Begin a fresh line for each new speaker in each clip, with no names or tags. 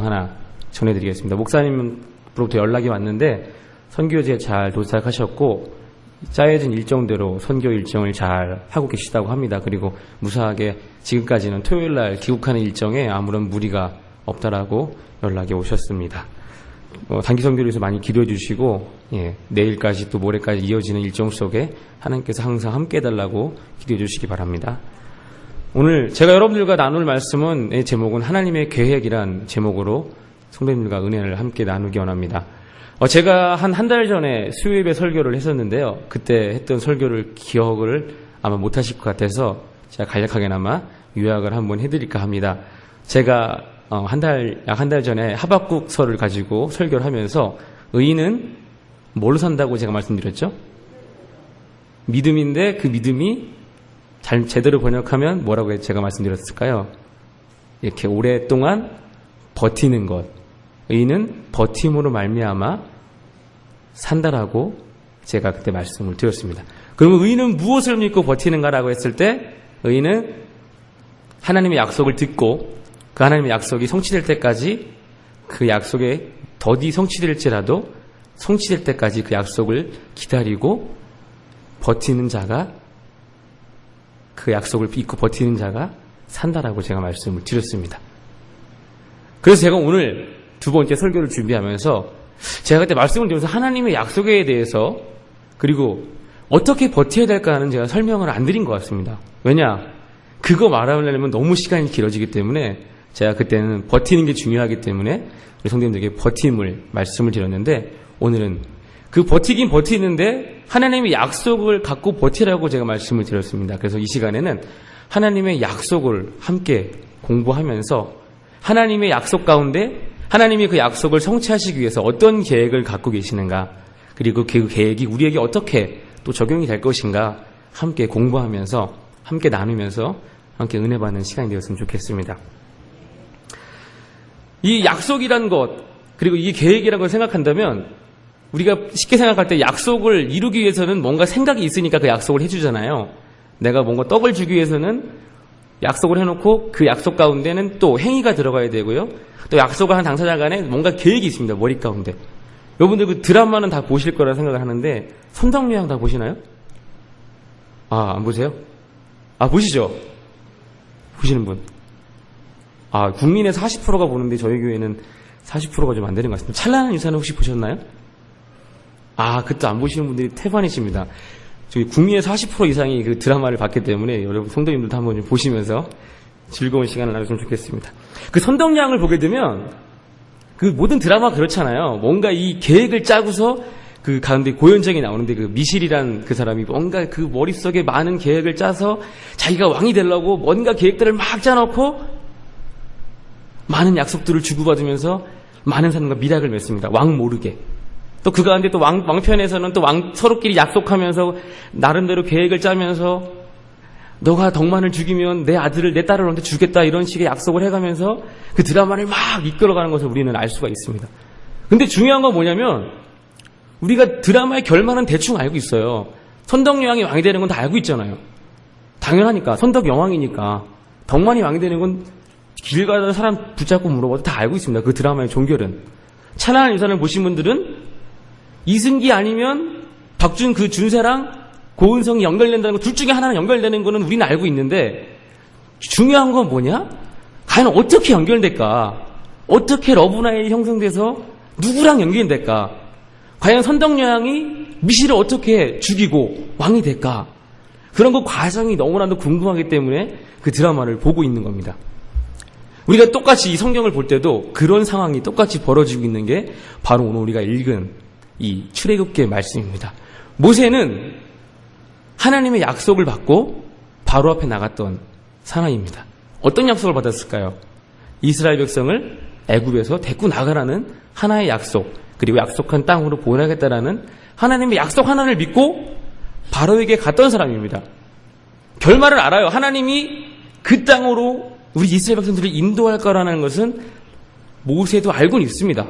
하나 전해드리겠습니다. 목사님으로부터 연락이 왔는데 선교지에 잘 도착하셨고 짜여진 일정대로 선교 일정을 잘 하고 계시다고 합니다. 그리고 무사하게 지금까지는 토요일날 귀국하는 일정에 아무런 무리가 없다라고 연락이 오셨습니다. 단기 선교를 위해서 많이 기도해 주시고 내일까지 또 모레까지 이어지는 일정 속에 하나님께서 항상 함께 해달라고 기도해 주시기 바랍니다. 오늘 제가 여러분들과 나눌 말씀은 제목은 하나님의 계획이란 제목으로 성도님들과 은혜를 함께 나누기 원합니다. 제가 한 달 전에 수요예배 설교를 했었는데요. 그때 했던 설교를 기억을 아마 못하실 것 같아서 제가 간략하게나마 요약을 한번 해드릴까 합니다. 제가 약 한 달 전에 하박국서를 가지고 설교를 하면서 의인은 뭘로 산다고 제가 말씀드렸죠? 믿음인데 그 믿음이 제대로 번역하면 뭐라고 제가 말씀드렸을까요? 이렇게 오랫동안 버티는 것. 의인은 버팀으로 말미암아 산다라고 제가 그때 말씀을 드렸습니다. 그러면 의인은 무엇을 믿고 버티는가라고 했을 때 의인은 하나님의 약속을 듣고 그 하나님의 약속이 성취될 때까지 그 약속에 더디 성취될지라도 성취될 때까지 그 약속을 기다리고 버티는 자가 그 약속을 믿고 버티는 자가 산다라고 제가 말씀을 드렸습니다. 그래서 제가 오늘 두 번째 설교를 준비하면서 제가 그때 말씀을 드리면서 하나님의 약속에 대해서 그리고 어떻게 버텨야 될까 하는 제가 설명을 안 드린 것 같습니다. 왜냐? 그거 말하려면 너무 시간이 길어지기 때문에 제가 그때는 버티는 게 중요하기 때문에 우리 성도님들에게 버팀을 말씀을 드렸는데 오늘은 그 버티긴 버티는데 하나님의 약속을 갖고 버티라고 제가 말씀을 드렸습니다. 그래서 이 시간에는 하나님의 약속을 함께 공부하면서 하나님의 약속 가운데 하나님이 그 약속을 성취하시기 위해서 어떤 계획을 갖고 계시는가 그리고 그 계획이 우리에게 어떻게 또 적용이 될 것인가 함께 공부하면서 함께 나누면서 함께 은혜 받는 시간이 되었으면 좋겠습니다. 이 약속이란 것 그리고 이 계획이라는 걸 생각한다면 우리가 쉽게 생각할 때 약속을 이루기 위해서는 뭔가 생각이 있으니까 그 약속을 해주잖아요. 내가 뭔가 떡을 주기 위해서는 약속을 해놓고 그 약속 가운데는 또 행위가 들어가야 되고요. 또 약속을 한 당사자 간에 뭔가 계획이 있습니다. 머리 가운데. 여러분들 그 드라마는 다 보실 거라 생각을 하는데 선덕여왕 다 보시나요? 안 보세요? 보시죠? 보시는 분. 국민의 40%가 보는데 저희 교회는 40%가 좀 안 되는 것 같습니다. 찬란한 유산을 혹시 보셨나요? 그것도 안 보시는 분들이 태반이십니다. 저희 국민의 40% 이상이 그 드라마를 봤기 때문에 여러분 성도님들도 한번 좀 보시면서 즐거운 시간을 나눴으면 좋겠습니다. 그 선덕여왕을 보게 되면 그 모든 드라마 그렇잖아요. 뭔가 이 계획을 짜고서 그 가운데 고현정이 나오는데 그 미실이란 그 사람이 뭔가 그 머릿속에 많은 계획을 짜서 자기가 왕이 되려고 뭔가 계획들을 막 짜놓고 많은 약속들을 주고받으면서 많은 사람과 미락을 맺습니다. 왕 모르게. 또 그 가운데 또 왕편에서는 또 서로끼리 약속하면서 나름대로 계획을 짜면서 너가 덕만을 죽이면 내 아들을 내 딸을 너한테 주겠다 이런 식의 약속을 해가면서 그 드라마를 막 이끌어가는 것을 우리는 알 수가 있습니다. 근데 중요한 건 뭐냐면 우리가 드라마의 결말은 대충 알고 있어요. 선덕여왕이 왕이 되는 건 다 알고 있잖아요. 당연하니까 선덕여왕이니까 덕만이 왕이 되는 건 길 가다가 사람 붙잡고 물어봐도 다 알고 있습니다. 그 드라마의 종결은. 찬란한 유산을 보신 분들은 이승기 아니면 박준 그 준세랑 고은성이 연결된다는 거 둘 중에 하나는 연결되는 거는 우리는 알고 있는데 중요한 건 뭐냐? 과연 어떻게 연결될까? 어떻게 러브라인이 형성돼서 누구랑 연결이 될까? 과연 선덕여왕이 미실을 어떻게 죽이고 왕이 될까? 그런 그 과정이 너무나도 궁금하기 때문에 그 드라마를 보고 있는 겁니다. 우리가 똑같이 이 성경을 볼 때도 그런 상황이 똑같이 벌어지고 있는 게 바로 오늘 우리가 읽은 이 출애굽기의 말씀입니다. 모세는 하나님의 약속을 받고 바로 앞에 나갔던 사람입니다. 어떤 약속을 받았을까요? 이스라엘 백성을 애굽에서 데리고 나가라는 하나의 약속, 그리고 약속한 땅으로 보내겠다라는 하나님의 약속 하나를 믿고 바로에게 갔던 사람입니다. 결말을 알아요. 하나님이 그 땅으로 우리 이스라엘 백성들을 인도할 거라는 것은 모세도 알고는 있습니다.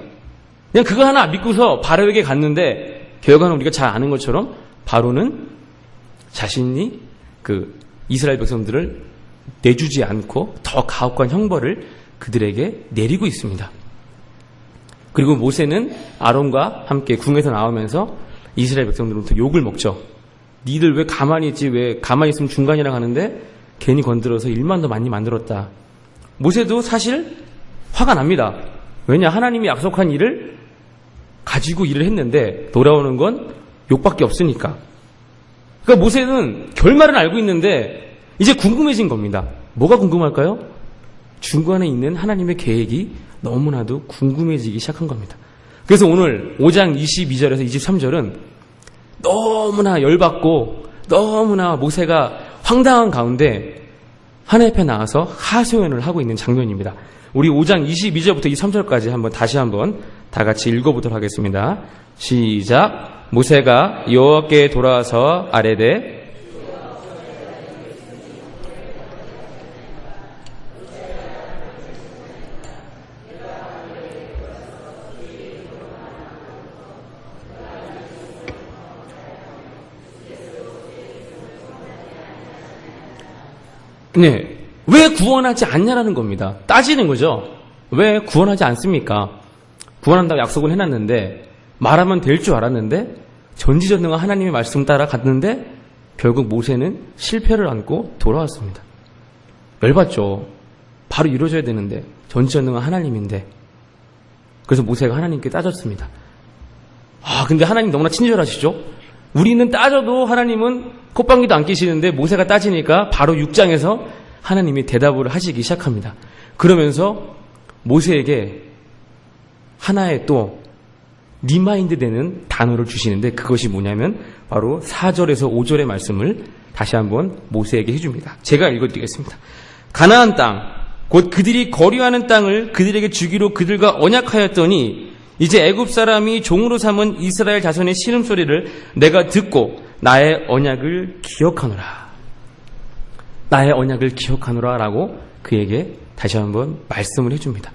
그냥 그거 하나 믿고서 바로에게 갔는데 결과는 우리가 잘 아는 것처럼 바로는 자신이 그 이스라엘 백성들을 내주지 않고 더 가혹한 형벌을 그들에게 내리고 있습니다. 그리고 모세는 아론과 함께 궁에서 나오면서 이스라엘 백성들로부터 욕을 먹죠. 니들 왜 가만히 있지? 왜 가만히 있으면 중간이라 하는데 괜히 건드려서 일만 더 많이 만들었다. 모세도 사실 화가 납니다. 왜냐? 하나님이 약속한 일을 가지고 일을 했는데 돌아오는 건 욕밖에 없으니까. 그러니까 모세는 결말은 알고 있는데 이제 궁금해진 겁니다. 뭐가 궁금할까요? 중간에 있는 하나님의 계획이 너무나도 궁금해지기 시작한 겁니다. 그래서 오늘 5장 22절에서 23절은 너무나 열받고 너무나 모세가 황당한 가운데 하나님 앞에 나와서 하소연을 하고 있는 장면입니다. 우리 5장 22절부터 23절까지 다시 한번 다 같이 읽어보도록 하겠습니다. 시작. 모세가 여호와께 돌아와서 아뢰되 네, 왜 구원하지 않냐라는 겁니다. 따지는 거죠. 왜 구원하지 않습니까? 구원한다고 약속은 해놨는데 말하면 될 줄 알았는데 전지전능한 하나님의 말씀 따라 갔는데 결국 모세는 실패를 안고 돌아왔습니다. 열받죠. 바로 이루어져야 되는데 전지전능한 하나님인데. 그래서 모세가 하나님께 따졌습니다. 근데 하나님 너무나 친절하시죠? 우리는 따져도 하나님은 콧방귀도 안 끼시는데 모세가 따지니까 바로 6장에서 하나님이 대답을 하시기 시작합니다. 그러면서 모세에게 하나의 또 리마인드 되는 단어를 주시는데 그것이 뭐냐면 바로 4절에서 5절의 말씀을 다시 한번 모세에게 해줍니다. 제가 읽어드리겠습니다. 가나안 땅, 곧 그들이 거류하는 땅을 그들에게 주기로 그들과 언약하였더니 이제 애굽 사람이 종으로 삼은 이스라엘 자손의 신음소리를 내가 듣고 나의 언약을 기억하노라. 나의 언약을 기억하노라 라고 그에게 다시 한번 말씀을 해줍니다.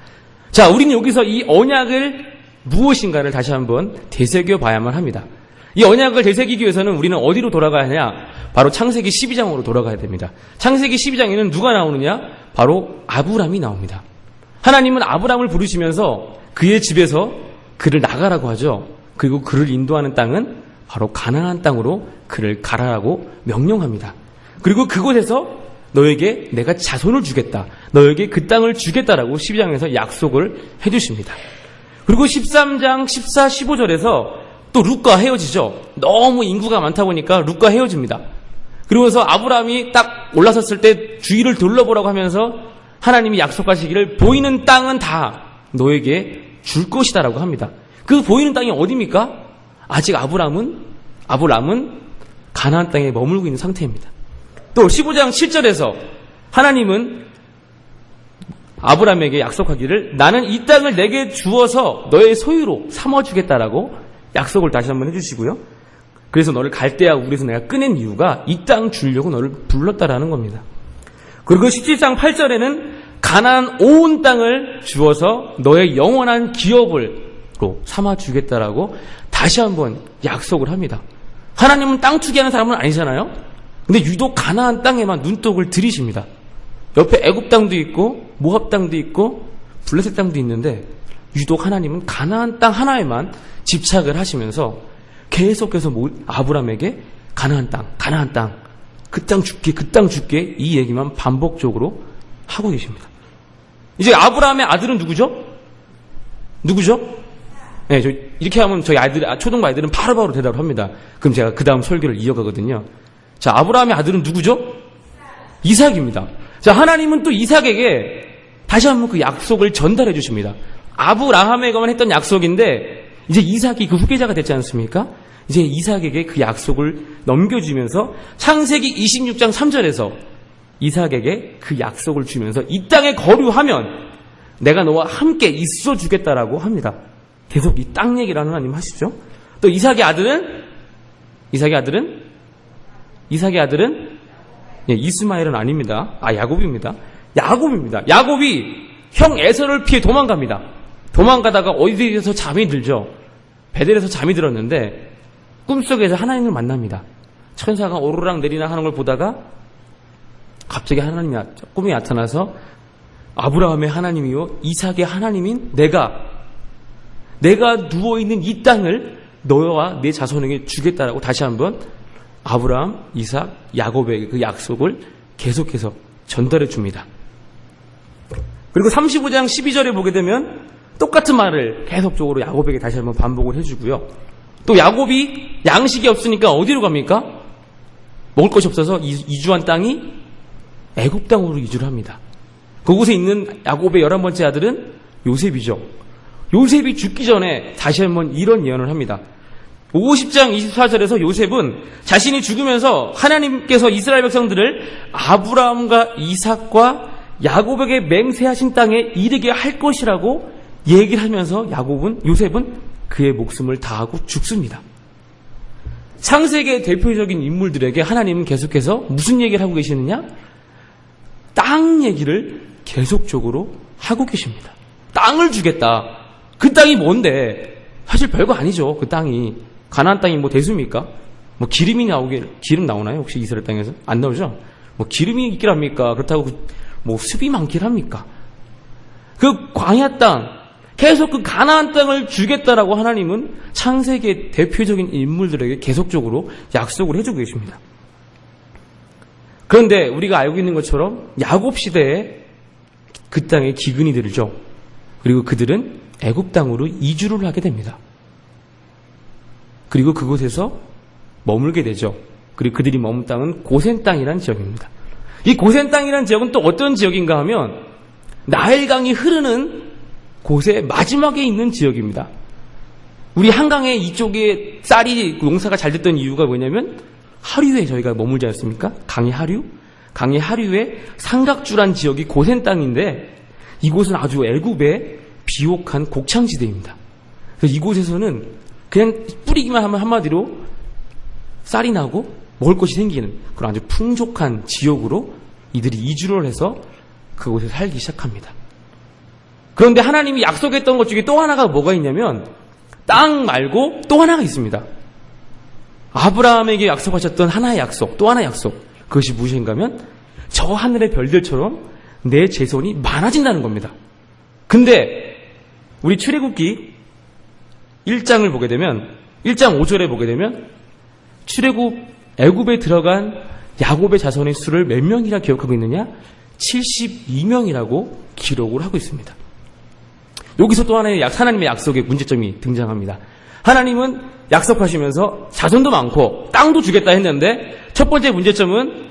자, 우리는 여기서 이 언약을 무엇인가를 다시 한번 되새겨 봐야만 합니다. 이 언약을 되새기기 위해서는 우리는 어디로 돌아가야 하냐? 바로 창세기 12장으로 돌아가야 됩니다. 창세기 12장에는 누가 나오느냐? 바로 아브람이 나옵니다. 하나님은 아브람을 부르시면서 그의 집에서 그를 나가라고 하죠. 그리고 그를 인도하는 땅은 바로 가나안 땅으로 그를 가라라고 명령합니다. 그리고 그곳에서 너에게 내가 자손을 주겠다. 너에게 그 땅을 주겠다라고 12장에서 약속을 해주십니다. 그리고 13장 14, 15절에서 또 룻과 헤어지죠. 너무 인구가 많다 보니까 룻과 헤어집니다. 그러면서 아브라함이 딱 올라섰을 때 주위를 둘러보라고 하면서 하나님이 약속하시기를 보이는 땅은 다 너에게 줄 것이다라고 합니다. 그 보이는 땅이 어디입니까? 아직 아브람은 가나안 땅에 머물고 있는 상태입니다. 또 15장 7절에서 하나님은 아브람에게 약속하기를 나는 이 땅을 내게 주어서 너의 소유로 삼아주겠다라고 약속을 다시 한번 해주시고요. 그래서 너를 갈대아 우리에서 내가 꺼낸 이유가 이 땅 주려고 너를 불렀다라는 겁니다. 그리고 17장 8절에는 가나안 온 땅을 주어서 너의 영원한 기업으로 삼아주겠다라고 다시 한번 약속을 합니다. 하나님은 땅 투기하는 사람은 아니잖아요. 근데 유독 가나안 땅에만 눈독을 들이십니다. 옆에 애굽 땅도 있고 모압 땅도 있고 블레셋 땅도 있는데 유독 하나님은 가나안 땅 하나에만 집착을 하시면서 계속해서 아브람에게 가나안 땅, 그 땅 줄게 이 얘기만 반복적으로 하고 계십니다. 이제 아브라함의 아들은 누구죠? 네, 이렇게 하면 저희 초등부 아이들은 바로바로 대답을 합니다. 그럼 제가 그 다음 설교를 이어가거든요. 자, 아브라함의 아들은 누구죠? 이삭입니다. 자, 하나님은 또 이삭에게 다시 한번 그 약속을 전달해 주십니다. 아브라함에게만 했던 약속인데 이제 이삭이 그 후계자가 됐지 않습니까? 이제 이삭에게 그 약속을 넘겨주면서 창세기 26장 3절에서 이삭에게 그 약속을 주면서 이 땅에 거류하면 내가 너와 함께 있어 주겠다라고 합니다. 계속 이 땅 얘기를 하나님 하시죠. 또 이삭의 아들은 이스마엘은 아닙니다. 야곱입니다. 야곱이 형 에서를 피해 도망갑니다. 도망가다가 어디에서 잠이 들죠. 베델에서 잠이 들었는데 꿈속에서 하나님을 만납니다. 천사가 오르락 내리락 하는 걸 보다가 갑자기 하나님이 꿈에 나타나서 아브라함의 하나님이요 이삭의 하나님인 내가 내가 누워있는 이 땅을 너와 내 자손에게 주겠다라고 다시 한번 아브라함, 이삭, 야곱에게 그 약속을 계속해서 전달해 줍니다. 그리고 35장 12절에 보게 되면 똑같은 말을 계속적으로 야곱에게 다시 한번 반복을 해주고요. 또 야곱이 양식이 없으니까 어디로 갑니까? 먹을 것이 없어서 이주한 땅이 애굽 땅으로 이주를 합니다. 그곳에 있는 야곱의 11번째 아들은 요셉이죠. 요셉이 죽기 전에 다시 한번 이런 예언을 합니다. 50장 24절에서 요셉은 자신이 죽으면서 하나님께서 이스라엘 백성들을 아브라함과 이삭과 야곱에게 맹세하신 땅에 이르게 할 것이라고 얘기를 하면서 요셉은 그의 목숨을 다하고 죽습니다. 창세기의 대표적인 인물들에게 하나님은 계속해서 무슨 얘기를 하고 계시느냐? 땅 얘기를 계속적으로 하고 계십니다. 땅을 주겠다. 그 땅이 뭔데? 사실 별거 아니죠. 그 땅이. 가나안 땅이 뭐 대수입니까? 뭐 기름 나오나요? 혹시 이스라엘 땅에서? 안 나오죠? 뭐 기름이 있길 합니까? 그렇다고 뭐 습이 많길 합니까? 그 광야 땅, 계속 그 가나안 땅을 주겠다라고 하나님은 창세기의 대표적인 인물들에게 계속적으로 약속을 해주고 계십니다. 그런데 우리가 알고 있는 것처럼 야곱 시대에 그 땅에 기근이 들죠. 그리고 그들은 애굽 땅으로 이주를 하게 됩니다. 그리고 그곳에서 머물게 되죠. 그리고 그들이 머문 땅은 고센 땅이라는 지역입니다. 이 고센 땅이라는 지역은 또 어떤 지역인가 하면 나일강이 흐르는 곳의 마지막에 있는 지역입니다. 우리 한강의 이쪽에 쌀이 농사가 잘 됐던 이유가 뭐냐면 하류에 저희가 머물지 않습니까? 강의 하류에 삼각주란 지역이 고센 땅인데 이곳은 아주 애굽의 비옥한 곡창지대입니다. 그래서 이곳에서는 그냥 뿌리기만 하면 한마디로 쌀이 나고 먹을 것이 생기는 그런 아주 풍족한 지역으로 이들이 이주를 해서 그곳에 살기 시작합니다. 그런데 하나님이 약속했던 것 중에 또 하나가 뭐가 있냐면 땅 말고 또 하나가 있습니다. 아브라함에게 약속하셨던 하나의 약속, 또 하나의 약속. 그것이 무엇인가 하면 저 하늘의 별들처럼 내 재손이 많아진다는 겁니다. 근데 우리 출애굽기 1장을 보게 되면 1장 5절에 보게 되면 애굽에 들어간 야곱의 자손의 수를 몇 명이라 기억하고 있느냐? 72명이라고 기록을 하고 있습니다. 여기서 또 하나의 하나님의 약속의 문제점이 등장합니다. 하나님은 약속하시면서 자손도 많고 땅도 주겠다 했는데 첫 번째 문제점은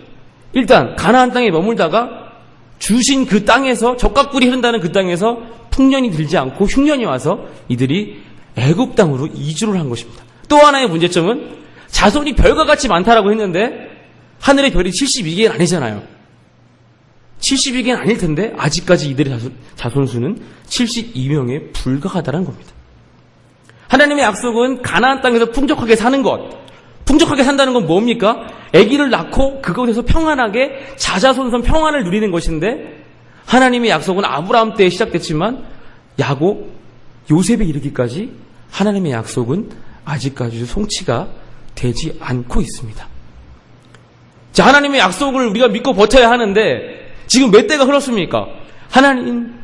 일단 가나안 땅에 머물다가 주신 그 땅에서 적각불이 흐른다는 그 땅에서 풍년이 들지 않고 흉년이 와서 이들이 애굽 땅으로 이주를 한 것입니다. 또 하나의 문제점은 자손이 별과 같이 많다라고 했는데 하늘의 별이 72개는 아니잖아요. 72개는 아닐 텐데 아직까지 이들의 자손 수는 72명에 불과하다는 겁니다. 하나님의 약속은 가나안 땅에서 풍족하게 사는 것. 풍족하게 산다는 건 뭡니까? 아기를 낳고 그곳에서 평안하게 자자손손 평안을 누리는 것인데 하나님의 약속은 아브라함 때 시작됐지만 요셉에 이르기까지 하나님의 약속은 아직까지 성취가 되지 않고 있습니다. 자, 하나님의 약속을 우리가 믿고 버텨야 하는데 지금 몇 대가 흘렀습니까? 하나님,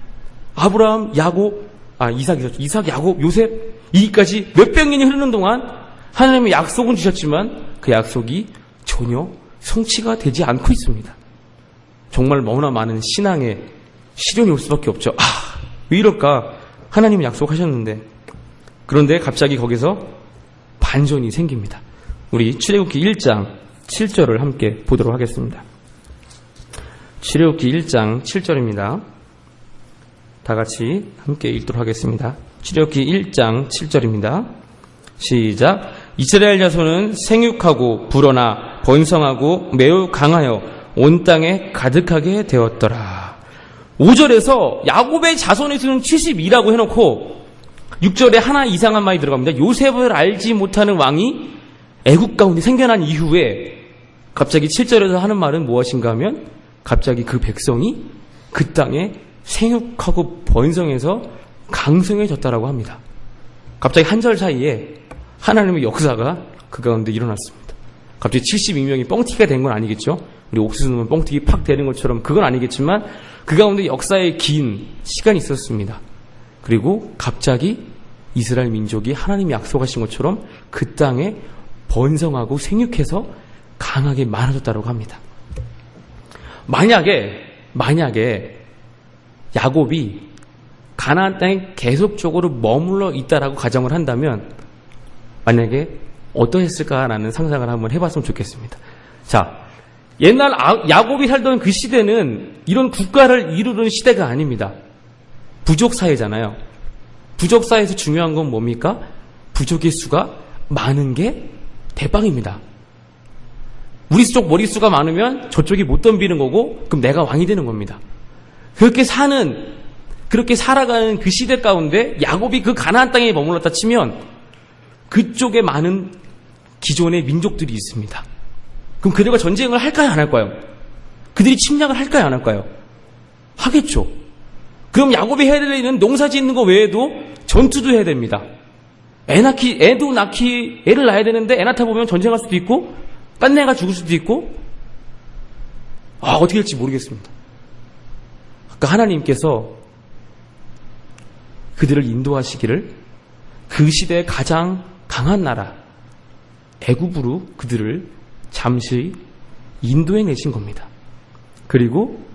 아브라함, 이삭, 야곱, 요셉 이까지 몇백 년이 흐르는 동안 하나님의 약속은 주셨지만 그 약속이 전혀 성취가 되지 않고 있습니다. 정말 너무나 많은 신앙의 시련이 올 수밖에 없죠. 왜 이럴까? 하나님이 약속하셨는데. 그런데 갑자기 거기서 반전이 생깁니다. 우리 출애굽기 1장 7절을 함께 보도록 하겠습니다. 출애굽기 1장 7절입니다. 다 같이 함께 읽도록 하겠습니다. 출애굽기 1장 7절입니다. 시작. 이스라엘 자손은 생육하고 불어나 번성하고 매우 강하여 온 땅에 가득하게 되었더라. 5절에서 야곱의 자손의 수는 72라고 해놓고 6절에 하나 이상한 말이 들어갑니다. 요셉을 알지 못하는 왕이 애국 가운데 생겨난 이후에 갑자기 7절에서 하는 말은 무엇인가 하면 갑자기 그 백성이 그 땅에 생육하고 번성해서 강성해졌다라고 합니다. 갑자기 한 절 사이에 하나님의 역사가 그 가운데 일어났습니다. 갑자기 72명이 뻥튀기가 된 건 아니겠죠? 우리 옥수수 넣으면 뻥튀기 팍 되는 것처럼 그건 아니겠지만 그 가운데 역사의 긴 시간이 있었습니다. 그리고 갑자기 이스라엘 민족이 하나님이 약속하신 것처럼 그 땅에 번성하고 생육해서 강하게 많아졌다고 합니다. 만약에 야곱이 가나안 땅에 계속적으로 머물러 있다라고 가정을 한다면 만약에 어떠했을까라는 상상을 한번 해봤으면 좋겠습니다. 자, 옛날 야곱이 살던 그 시대는 이런 국가를 이루는 시대가 아닙니다. 부족 사회잖아요. 부족 사회에서 중요한 건 뭡니까? 부족의 수가 많은 게 대빵입니다. 우리 쪽 머릿수가 많으면 저쪽이 못 덤비는 거고 그럼 내가 왕이 되는 겁니다. 그렇게 살아가는 그 시대 가운데 야곱이 그 가나안 땅에 머물렀다 치면 그쪽에 많은 기존의 민족들이 있습니다. 그럼 그들과 전쟁을 할까요, 안 할까요? 그들이 침략을 할까요, 안 할까요? 하겠죠. 그럼 야곱이 해야 될 일은 농사 짓는 거 외에도 전투도 해야 됩니다. 애를 낳아야 되는데 애 낳다 보면 전쟁할 수도 있고 딴 애가 죽을 수도 있고 어떻게 될지 모르겠습니다. 아까 하나님께서 그들을 인도하시기를 그 시대의 가장 강한 나라 애굽으로 그들을 잠시 인도해 내신 겁니다. 그리고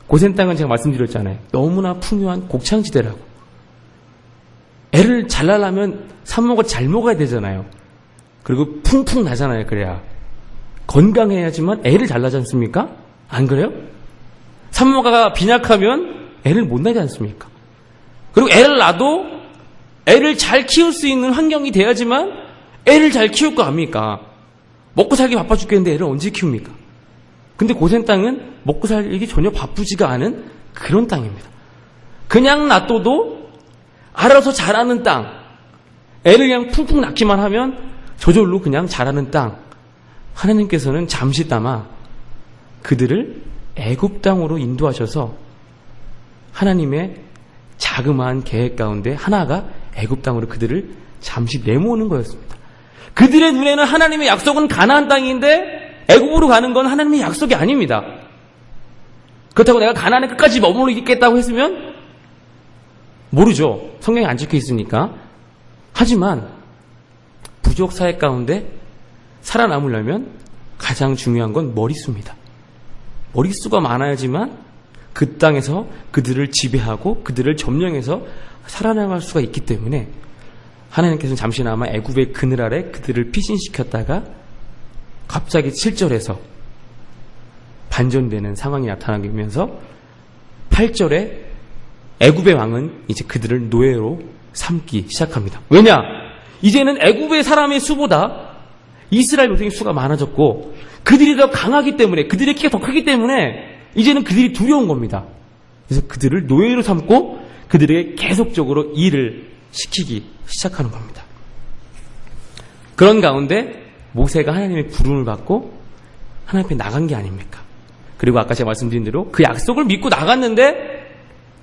고센 땅은 제가 말씀드렸잖아요. 너무나 풍요한 곡창지대라고. 애를 잘 낳으려면 산모가 잘 먹어야 되잖아요. 그리고 풍풍 나잖아요. 그래야 건강해야지만 애를 잘 낳지 않습니까? 안 그래요? 산모가 빈약하면 애를 못 낳지 않습니까? 그리고 애를 낳아도 애를 잘 키울 수 있는 환경이 돼야지만 애를 잘 키울 거 아닙니까? 먹고 살기 바빠 죽겠는데 애를 언제 키웁니까? 근데 고센 땅은 먹고 살기 전혀 바쁘지가 않은 그런 땅입니다. 그냥 놔둬도 알아서 자라는 땅, 애를 그냥 푹푹 낳기만 하면 저절로 그냥 자라는 땅. 하나님께서는 잠시나마 그들을 애굽 땅으로 인도하셔서 하나님의 자그마한 계획 가운데 하나가 애굽 땅으로 그들을 잠시 내모으는 거였습니다. 그들의 눈에는 하나님의 약속은 가나안 땅인데 애굽으로 가는 건 하나님의 약속이 아닙니다. 그렇다고 내가 가나안에 끝까지 머물러 있겠다고 했으면 모르죠. 성경에 안 적혀 있으니까. 하지만 부족 사회 가운데 살아남으려면 가장 중요한 건 머릿수입니다. 머릿수가 많아야지만 그 땅에서 그들을 지배하고 그들을 점령해서 살아나갈 수가 있기 때문에 하나님께서는 잠시나마 애굽의 그늘 아래 그들을 피신시켰다가 갑자기 7절에서 반전되는 상황이 나타나게 되면서 8절에 애굽의 왕은 이제 그들을 노예로 삼기 시작합니다. 왜냐? 이제는 애굽의 사람의 수보다 이스라엘 백성의 수가 많아졌고 그들이 더 강하기 때문에 그들의 키가 더 크기 때문에 이제는 그들이 두려운 겁니다. 그래서 그들을 노예로 삼고 그들에게 계속적으로 일을 시키기 시작하는 겁니다. 그런 가운데 모세가 하나님의 부름을 받고 하나님 앞에 나간 게 아닙니까? 그리고 아까 제가 말씀드린 대로 그 약속을 믿고 나갔는데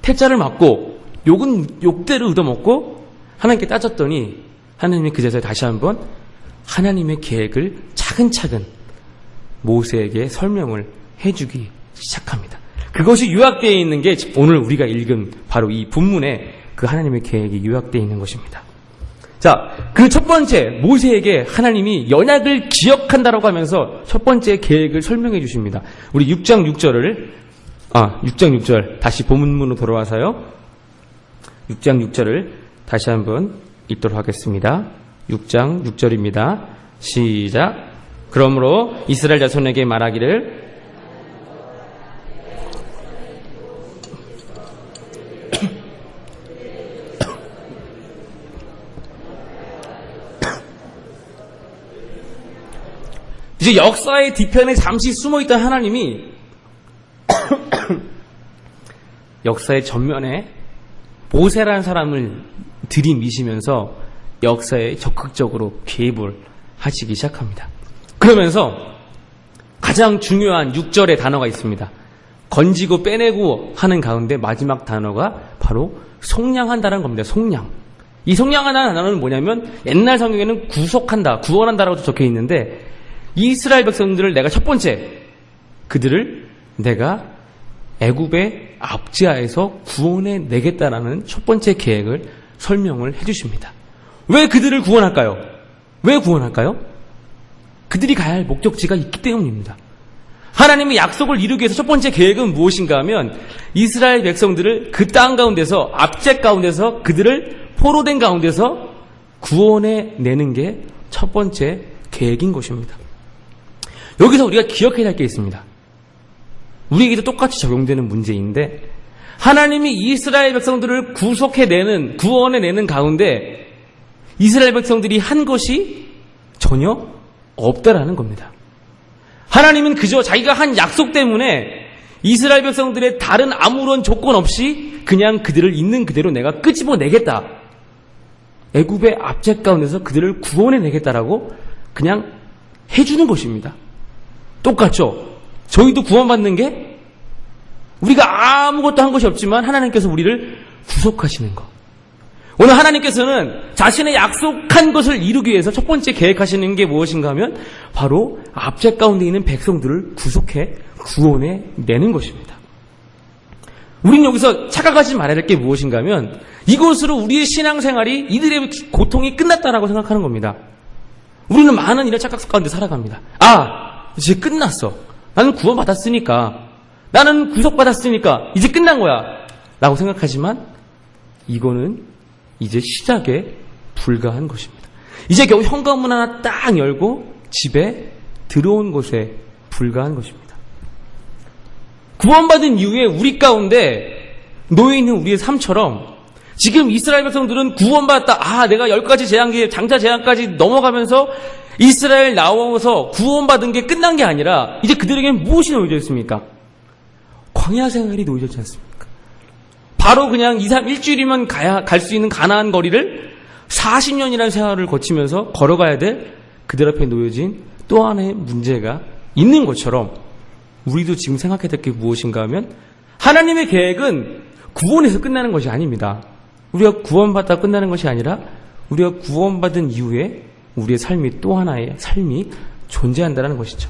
태자를 맞고 욕대로 얻어먹고 하나님께 따졌더니 하나님이 그제서야 다시 한번 하나님의 계획을 차근차근 모세에게 설명을 해주기 시작합니다. 그것이 요약되어 있는 게 오늘 우리가 읽은 바로 이 본문에 그 하나님의 계획이 요약되어 있는 것입니다. 자, 그 첫 번째 모세에게 하나님이 연약을 기억한다라고 하면서 첫 번째 계획을 설명해 주십니다. 우리 6장 6절 다시 본문으로 돌아와서요. 6장 6절을 다시 한번 읽도록 하겠습니다. 6장 6절입니다. 시작. 그러므로 이스라엘 자손에게 말하기를 이제 역사의 뒤편에 잠시 숨어있던 하나님이 역사의 전면에 모세라는 사람을 들이미시면서 역사에 적극적으로 개입을 하시기 시작합니다. 그러면서 가장 중요한 6절의 단어가 있습니다. 건지고 빼내고 하는 가운데 마지막 단어가 바로 속량한다는 겁니다. 속량. 이 속량한다는 단어는 뭐냐면 옛날 성경에는 구속한다, 구원한다라고 적혀 있는데 이스라엘 백성들을 내가 첫 번째 그들을 내가 애굽의 압제하에서 구원해 내겠다라는 첫 번째 계획을 설명을 해주십니다. 왜 그들을 구원할까요? 왜 구원할까요? 그들이 가야 할 목적지가 있기 때문입니다. 하나님의 약속을 이루기 위해서 첫 번째 계획은 무엇인가 하면 이스라엘 백성들을 그 땅 가운데서, 압제 가운데서, 그들을 포로된 가운데서 구원해 내는 게 첫 번째 계획인 것입니다. 여기서 우리가 기억해야 할 게 있습니다. 우리에게도 똑같이 적용되는 문제인데, 하나님이 이스라엘 백성들을 구속해내는, 구원해내는 가운데 이스라엘 백성들이 한 것이 전혀 없다라는 겁니다. 하나님은 그저 자기가 한 약속 때문에 이스라엘 백성들의 다른 아무런 조건 없이 그냥 그들을 있는 그대로 내가 끄집어내겠다, 애굽의 압제 가운데서 그들을 구원해내겠다라고 그냥 해주는 것입니다. 똑같죠? 저희도 구원받는 게 우리가 아무것도 한 것이 없지만 하나님께서 우리를 구속하시는 것. 오늘 하나님께서는 자신의 약속한 것을 이루기 위해서 첫 번째 계획하시는 게 무엇인가 하면 바로 압제 가운데 있는 백성들을 구속해 구원해 내는 것입니다. 우리는 여기서 착각하지 말아야 될 게 무엇인가 하면 이것으로 우리의 신앙생활이, 이들의 고통이 끝났다라고 생각하는 겁니다. 우리는 많은 이런 착각 가운데 살아갑니다. 아, 이제 끝났어. 나는 구원받았으니까, 나는 구속받았으니까 이제 끝난 거야 라고 생각하지만 이거는 이제 시작에 불과한 것입니다. 이제 겨우 현관문 하나 딱 열고 집에 들어온 것에 불과한 것입니다. 구원받은 이후에 우리 가운데 놓여있는 우리의 삶처럼 지금 이스라엘 백성들은 구원받았다, 아 내가 10가지 재앙기, 장차 재앙까지 넘어가면서 이스라엘 나와서 구원받은 게 끝난 게 아니라 이제 그들에게는 무엇이 놓여져 있습니까? 광야 생활이 놓여져 있지 않습니까? 바로 그냥 2, 3, 일주일이면 갈 수 있는 가나안 거리를 40년이라는 생활을 거치면서 걸어가야 될 그들 앞에 놓여진 또 하나의 문제가 있는 것처럼 우리도 지금 생각해야 될 게 무엇인가 하면 하나님의 계획은 구원에서 끝나는 것이 아닙니다. 우리가 구원받다 끝나는 것이 아니라 우리가 구원받은 이후에 우리의 삶이 또 하나의 삶이 존재한다는 것이죠.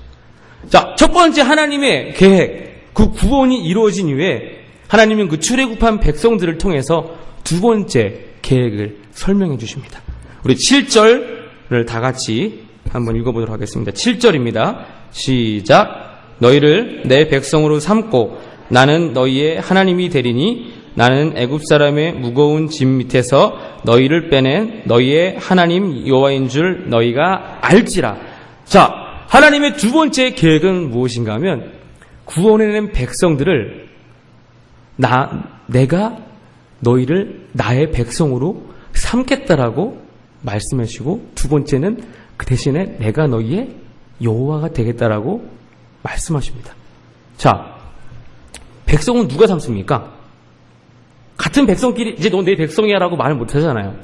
자, 첫 번째 하나님의 계획, 그 구원이 이루어진 이후에 하나님은 그 출애굽한 백성들을 통해서 두 번째 계획을 설명해 주십니다. 우리 7절을 다 같이 한번 읽어보도록 하겠습니다. 7절입니다. 시작. 너희를 내 백성으로 삼고 나는 너희의 하나님이 되리니 나는 애굽 사람의 무거운 짐 밑에서 너희를 빼낸 너희의 하나님 여호와인 줄 너희가 알지라. 자, 하나님의 두 번째 계획은 무엇인가 하면 구원해낸 백성들을 내가 너희를 나의 백성으로 삼겠다라고 말씀하시고, 두 번째는 그 대신에 내가 너희의 여호와가 되겠다라고 말씀하십니다. 자, 백성은 누가 삼습니까? 같은 백성끼리 이제 너 내 백성이야 라고 말을 못하잖아요.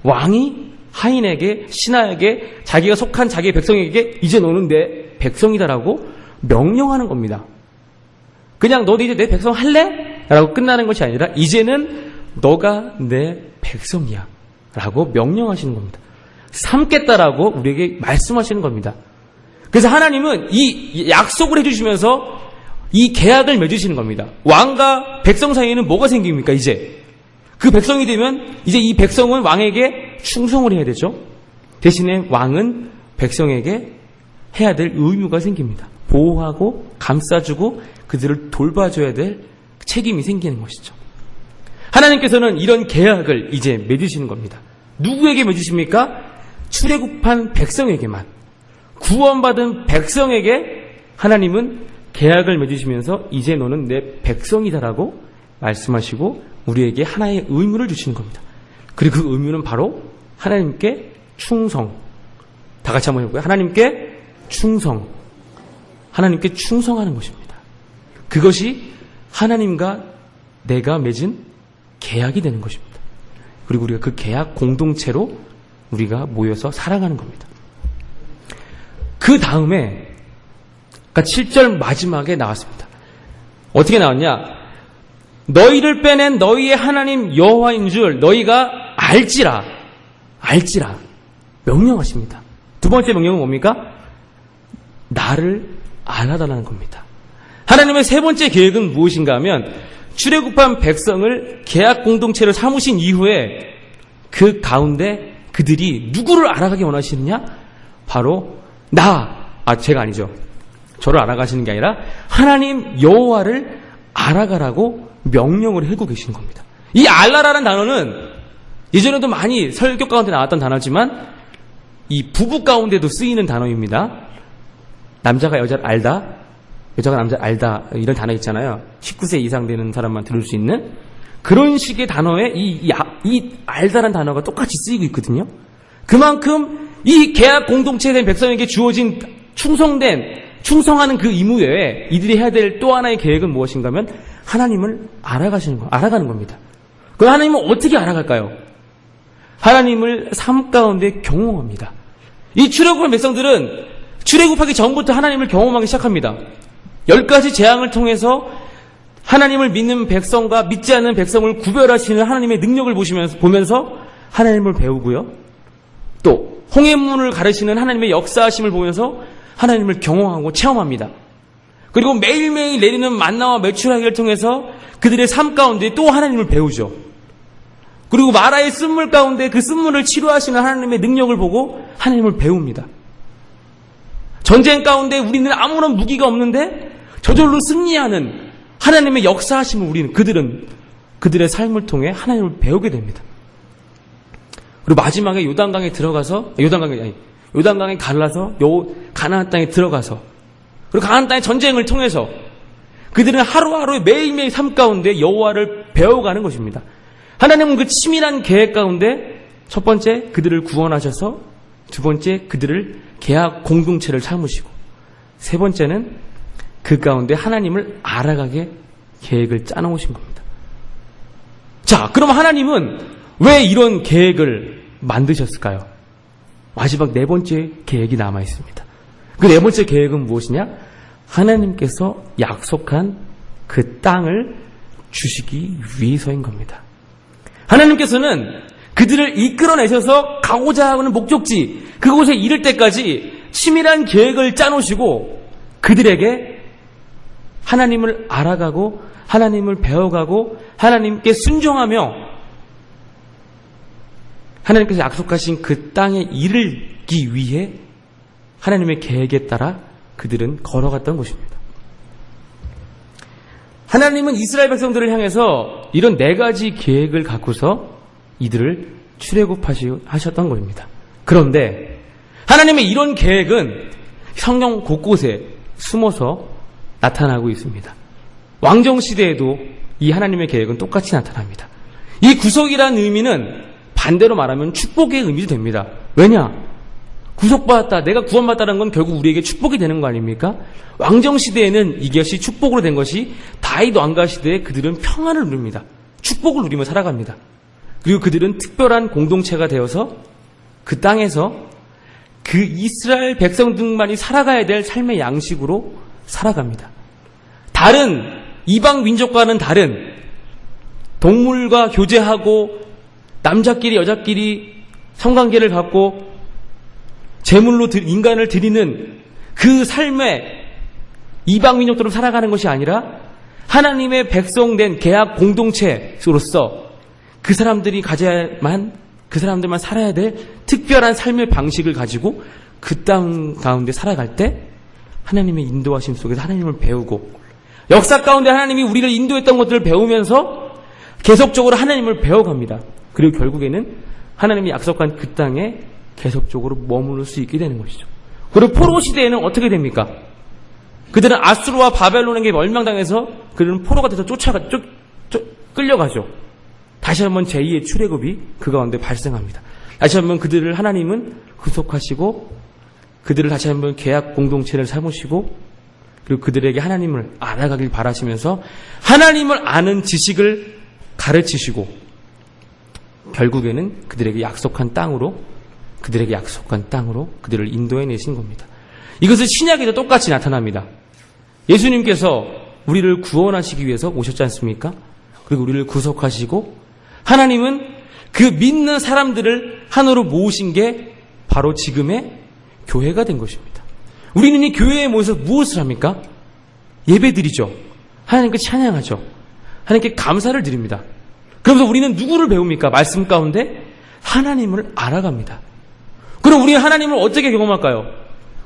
왕이 하인에게, 신하에게, 자기가 속한 자기의 백성에게 이제 너는 내 백성이다라고 명령하는 겁니다. 그냥 너 이제 내 백성 할래? 라고 끝나는 것이 아니라 이제는 너가 내 백성이야 라고 명령하시는 겁니다. 삼겠다라고 우리에게 말씀하시는 겁니다. 그래서 하나님은 이 약속을 해주시면서 이 계약을 맺으시는 겁니다. 왕과 백성 사이에는 뭐가 생깁니까? 이제 그 백성이 되면 이제 이 백성은 왕에게 충성을 해야 되죠. 대신에 왕은 백성에게 해야 될 의무가 생깁니다. 보호하고 감싸주고 그들을 돌봐줘야 될 책임이 생기는 것이죠. 하나님께서는 이런 계약을 이제 맺으시는 겁니다. 누구에게 맺으십니까? 출애굽한 백성에게만, 구원받은 백성에게 하나님은 계약을 맺으시면서 이제 너는 내 백성이다라고 말씀하시고 우리에게 하나의 의무를 주시는 겁니다. 그리고 그 의무는 바로 하나님께 충성. 다 같이 한번 해볼까요? 하나님께 충성. 하나님께 충성하는 것입니다. 그것이 하나님과 내가 맺은 계약이 되는 것입니다. 그리고 우리가 그 계약 공동체로 우리가 모여서 살아가는 겁니다. 그 다음에 그러니까 7절 마지막에 나왔습니다. 어떻게 나왔냐? 너희를 빼낸 너희의 하나님 여호와인 줄 너희가 알지라. 알지라. 명령하십니다. 두 번째 명령은 뭡니까? 나를 알아달라는 겁니다. 하나님의 세 번째 계획은 무엇인가 하면 출애굽한 백성을 계약 공동체로 삼으신 이후에 그 가운데 그들이 누구를 알아가기 원하시느냐? 바로 제가 아니죠. 저를 알아가시는 게 아니라 하나님 여호와를 알아가라고 명령을 하고 계시는 겁니다. 이 알라라는 단어는 예전에도 많이 설교 가운데 나왔던 단어지만 이 부부 가운데도 쓰이는 단어입니다. 남자가 여자를 알다, 여자가 남자를 알다, 이런 단어 있잖아요. 19세 이상 되는 사람만 들을 수 있는 그런 식의 단어에 이 알다라는 단어가 똑같이 쓰이고 있거든요. 그만큼 이 계약 공동체에 대한 백성에게 주어진 충성하는 그 의무 외에 이들이 해야 될 또 하나의 계획은 무엇인가 하면 하나님을 알아가는 겁니다. 그 하나님을 어떻게 알아갈까요? 하나님을 삶 가운데 경험합니다. 이 출애굽한 백성들은 출애굽하기 전부터 하나님을 경험하기 시작합니다. 10가지 재앙을 통해서 하나님을 믿는 백성과 믿지 않는 백성을 구별하시는 하나님의 능력을 보면서 하나님을 배우고요. 또 홍해문을 가르시는 하나님의 역사하심을 보면서 하나님을 경험하고 체험합니다. 그리고 매일매일 내리는 만나와 메추라기를 통해서 그들의 삶 가운데 또 하나님을 배우죠. 그리고 마라의 쓴물 가운데 그 쓴물을 치료하시는 하나님의 능력을 보고 하나님을 배웁니다. 전쟁 가운데 우리는 아무런 무기가 없는데 저절로 승리하는 하나님의 역사하심을 그들의 삶을 통해 하나님을 배우게 됩니다. 그리고 마지막에 요단강에 갈라서 가나안 땅에 들어가서 그리고 가나안 땅의 전쟁을 통해서 그들은 하루하루의 매일매일 삶 가운데 여호와를 배워가는 것입니다. 하나님은 그 치밀한 계획 가운데 첫 번째 그들을 구원하셔서 두 번째 그들을 계약 공동체를 삼으시고 세 번째는 그 가운데 하나님을 알아가게 계획을 짜놓으신 겁니다. 자, 그럼 하나님은 왜 이런 계획을 만드셨을까요? 마지막 네 번째 계획이 남아 있습니다. 그 네 번째 계획은 무엇이냐? 하나님께서 약속한 그 땅을 주시기 위해서인 겁니다. 하나님께서는 그들을 이끌어내셔서 가고자 하는 목적지, 그곳에 이를 때까지 치밀한 계획을 짜놓으시고 그들에게 하나님을 알아가고 하나님을 배워가고 하나님께 순종하며 하나님께서 약속하신 그 땅에 이르기 위해 하나님의 계획에 따라 그들은 걸어갔던 것입니다. 하나님은 이스라엘 백성들을 향해서 이런 네 가지 계획을 갖고서 이들을 출애굽하셨던 것입니다. 그런데 하나님의 이런 계획은 성경 곳곳에 숨어서 나타나고 있습니다. 왕정시대에도 이 하나님의 계획은 똑같이 나타납니다. 이 구속이라는 의미는 반대로 말하면 축복의 의미도 됩니다. 왜냐? 구속받았다, 내가 구원받았다는 건 결국 우리에게 축복이 되는 거 아닙니까? 왕정시대에는 이것이 축복으로 된 것이 다윗 왕가 시대에 그들은 평안을 누립니다. 축복을 누리며 살아갑니다. 그리고 그들은 특별한 공동체가 되어서 그 땅에서 그 이스라엘 백성들만이 살아가야 될 삶의 양식으로 살아갑니다. 다른 이방 민족과는 다른 동물과 교제하고 남자끼리 여자끼리 성관계를 갖고 제물로 인간을 드리는 그 삶의 이방 민족들로 살아가는 것이 아니라 하나님의 백성된 계약 공동체로서 그 사람들만 살아야 될 특별한 삶의 방식을 가지고 그 땅 가운데 살아갈 때 하나님의 인도하심 속에서 하나님을 배우고 역사 가운데 하나님이 우리를 인도했던 것들을 배우면서 계속적으로 하나님을 배워갑니다. 그리고 결국에는 하나님이 약속한 그 땅에 계속적으로 머무를 수 있게 되는 것이죠. 그리고 포로 시대에는 어떻게 됩니까? 그들은 아수르와 바벨론에게 멸망당해서 그들은 포로가 돼서 끌려가죠. 다시 한번 제2의 출애굽이 그 가운데 발생합니다. 다시 한번 그들을 하나님은 구속하시고 그들을 다시 한번 계약 공동체를 삼으시고 그리고 그들에게 하나님을 알아가길 바라시면서 하나님을 아는 지식을 가르치시고 결국에는 그들에게 약속한 땅으로 그들을 인도해내신 겁니다. 이것은 신약에도 똑같이 나타납니다. 예수님께서 우리를 구원하시기 위해서 오셨지 않습니까? 그리고 우리를 구속하시고 하나님은 그 믿는 사람들을 하나로 모으신 게 바로 지금의 교회가 된 것입니다. 우리는 이 교회에 모여서 무엇을 합니까? 예배드리죠. 하나님께 찬양하죠. 하나님께 감사를 드립니다. 그러면서 우리는 누구를 배웁니까? 말씀 가운데 하나님을 알아갑니다. 그럼 우리는 하나님을 어떻게 경험할까요?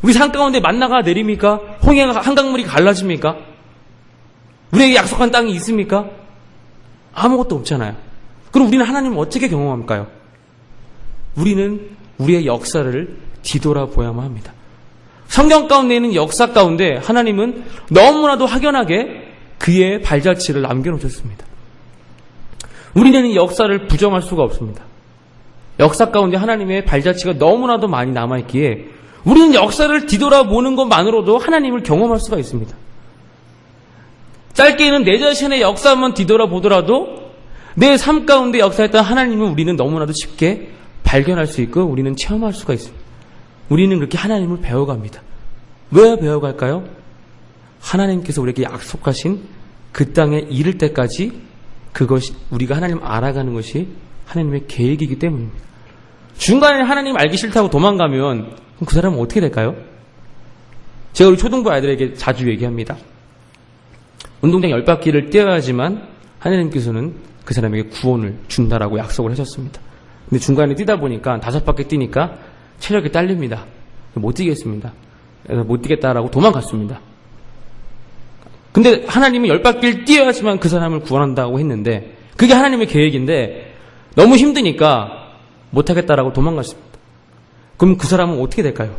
우리 산 가운데 만나가 내립니까? 홍해가 한강물이 갈라집니까? 우리에게 약속한 땅이 있습니까? 아무것도 없잖아요. 그럼 우리는 하나님을 어떻게 경험할까요? 우리는 우리의 역사를 뒤돌아보야만 합니다. 성경 가운데 있는 역사 가운데 하나님은 너무나도 확연하게 그의 발자취를 남겨놓으셨습니다. 우리는 이 역사를 부정할 수가 없습니다. 역사 가운데 하나님의 발자취가 너무나도 많이 남아있기에 우리는 역사를 뒤돌아보는 것만으로도 하나님을 경험할 수가 있습니다. 짧게는 내 자신의 역사만 뒤돌아보더라도 내 삶 가운데 역사했던 하나님을 우리는 너무나도 쉽게 발견할 수 있고 우리는 체험할 수가 있습니다. 우리는 그렇게 하나님을 배워갑니다. 왜 배워갈까요? 하나님께서 우리에게 약속하신 그 땅에 이를 때까지 그것이 우리가 하나님 알아가는 것이 하나님의 계획이기 때문입니다. 중간에 하나님 알기 싫다고 도망가면 그럼 그 사람은 어떻게 될까요? 제가 우리 초등부 아이들에게 자주 얘기합니다. 운동장 10바퀴를 뛰어야지만 하나님께서는 그 사람에게 구원을 준다라고 약속을 하셨습니다. 근데 중간에 뛰다 보니까 5바퀴 뛰니까 체력이 딸립니다. 못 뛰겠습니다. 그래서 못 뛰겠다라고 도망갔습니다. 근데 하나님은 10바퀴를 뛰어야지만 그 사람을 구원한다고 했는데 그게 하나님의 계획인데 너무 힘드니까 못하겠다라고 도망갔습니다. 그럼 그 사람은 어떻게 될까요?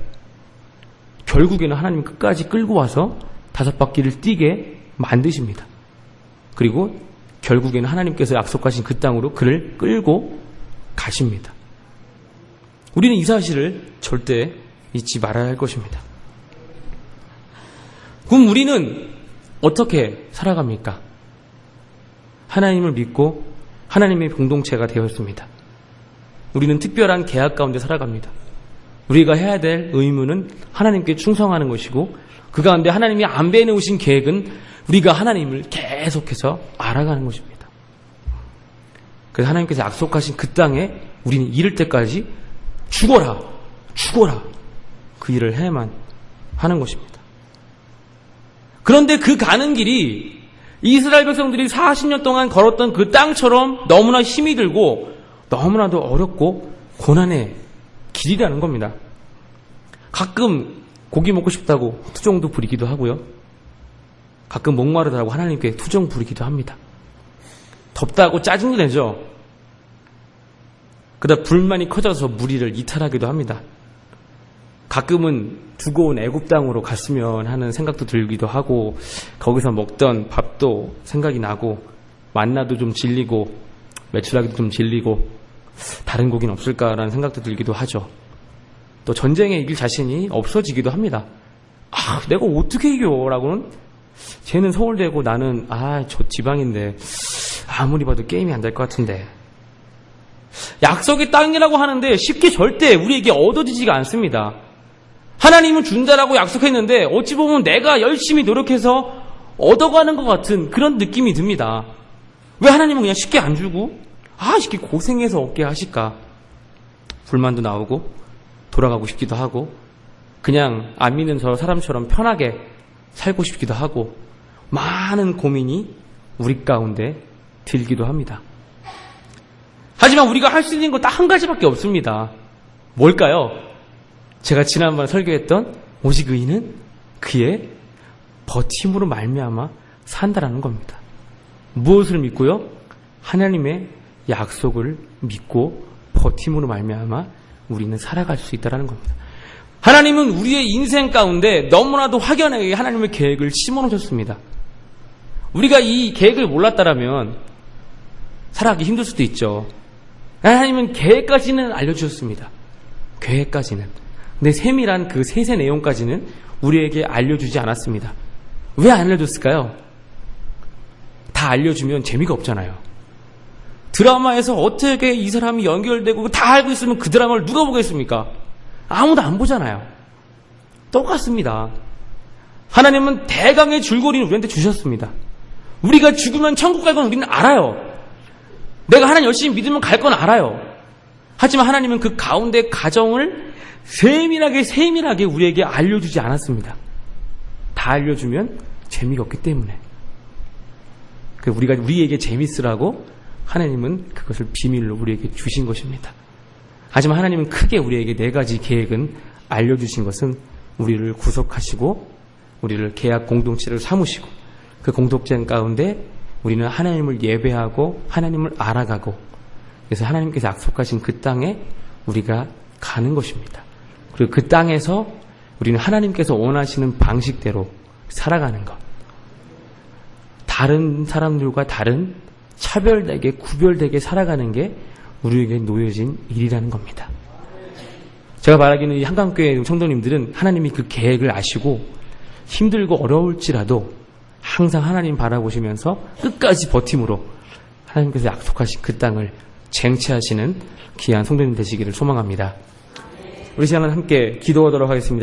결국에는 하나님 끝까지 끌고 와서 5바퀴를 뛰게 만드십니다. 그리고 결국에는 하나님께서 약속하신 그 땅으로 그를 끌고 가십니다. 우리는 이 사실을 절대 잊지 말아야 할 것입니다. 그럼 우리는 어떻게 살아갑니까? 하나님을 믿고 하나님의 공동체가 되었습니다. 우리는 특별한 계약 가운데 살아갑니다. 우리가 해야 될 의무는 하나님께 충성하는 것이고 그 가운데 하나님이 안배해 놓으신 계획은 우리가 하나님을 계속해서 알아가는 것입니다. 그래서 하나님께서 약속하신 그 땅에 우리는 이를 때까지 죽어라 그 일을 해야만 하는 것입니다. 그런데 그 가는 길이 이스라엘 백성들이 40년 동안 걸었던 그 땅처럼 너무나 힘이 들고 너무나도 어렵고 고난의 길이라는 겁니다. 가끔 고기 먹고 싶다고 투정도 부리기도 하고요. 가끔 목마르다고 하나님께 투정 부리기도 합니다. 덥다고 짜증도 내죠. 그러다 불만이 커져서 무리를 이탈하기도 합니다. 가끔은 두고 온 애굽 땅으로 갔으면 하는 생각도 들기도 하고 거기서 먹던 밥도 생각이 나고 만나도 좀 질리고 메추라기도 좀 질리고 다른 고기는 없을까라는 생각도 들기도 하죠. 또 전쟁에 이길 자신이 없어지기도 합니다. 내가 어떻게 이겨? 라고는 쟤는 서울대고 나는 저 지방인데 아무리 봐도 게임이 안 될 것 같은데. 약속의 땅이라고 하는데 쉽게 절대 우리에게 얻어지지가 않습니다. 하나님은 준다라고 약속했는데 어찌 보면 내가 열심히 노력해서 얻어가는 것 같은 그런 느낌이 듭니다. 왜 하나님은 그냥 쉽게 안 주고 쉽게 고생해서 얻게 하실까? 불만도 나오고 돌아가고 싶기도 하고 그냥 안 믿는 저 사람처럼 편하게 살고 싶기도 하고 많은 고민이 우리 가운데 들기도 합니다. 하지만 우리가 할 수 있는 건 딱 한 가지밖에 없습니다. 뭘까요? 제가 지난번에 설교했던 오직 의인은 그의 버팀으로 말미암아 산다라는 겁니다. 무엇을 믿고요? 하나님의 약속을 믿고 버팀으로 말미암아 우리는 살아갈 수 있다는 겁니다. 하나님은 우리의 인생 가운데 너무나도 확연하게 하나님의 계획을 심어놓으셨습니다. 우리가 이 계획을 몰랐다라면 살아가기 힘들 수도 있죠. 하나님은 계획까지는 알려주셨습니다. 계획까지는. 근데 세밀한 그 세세 내용까지는 우리에게 알려주지 않았습니다. 왜 안 알려줬을까요? 다 알려주면 재미가 없잖아요. 드라마에서 어떻게 이 사람이 연결되고 다 알고 있으면 그 드라마를 누가 보겠습니까? 아무도 안 보잖아요. 똑같습니다. 하나님은 대강의 줄거리를 우리한테 주셨습니다. 우리가 죽으면 천국 갈 건 우리는 알아요. 내가 하나님 열심히 믿으면 갈 건 알아요. 하지만 하나님은 그 가운데 가정을 세밀하게 우리에게 알려주지 않았습니다. 다 알려주면 재미가 없기 때문에. 우리에게 재밌으라고 하나님은 그것을 비밀로 우리에게 주신 것입니다. 하지만 하나님은 크게 우리에게 4가지 계획은 알려주신 것은 우리를 구속하시고 우리를 계약 공동체를 삼으시고 그 공동체 가운데 우리는 하나님을 예배하고 하나님을 알아가고 그래서 하나님께서 약속하신 그 땅에 우리가 가는 것입니다. 그리고 그 땅에서 우리는 하나님께서 원하시는 방식대로 살아가는 것. 다른 사람들과 다른 차별되게 구별되게 살아가는 게 우리에게 놓여진 일이라는 겁니다. 제가 말하기는 이 한강교회 성도님들은 하나님이 그 계획을 아시고 힘들고 어려울지라도 항상 하나님 바라보시면서 끝까지 버팀으로 하나님께서 약속하신 그 땅을 쟁취하시는 귀한 성도님 되시기를 소망합니다. 우리 시간은 함께 기도하도록 하겠습니다.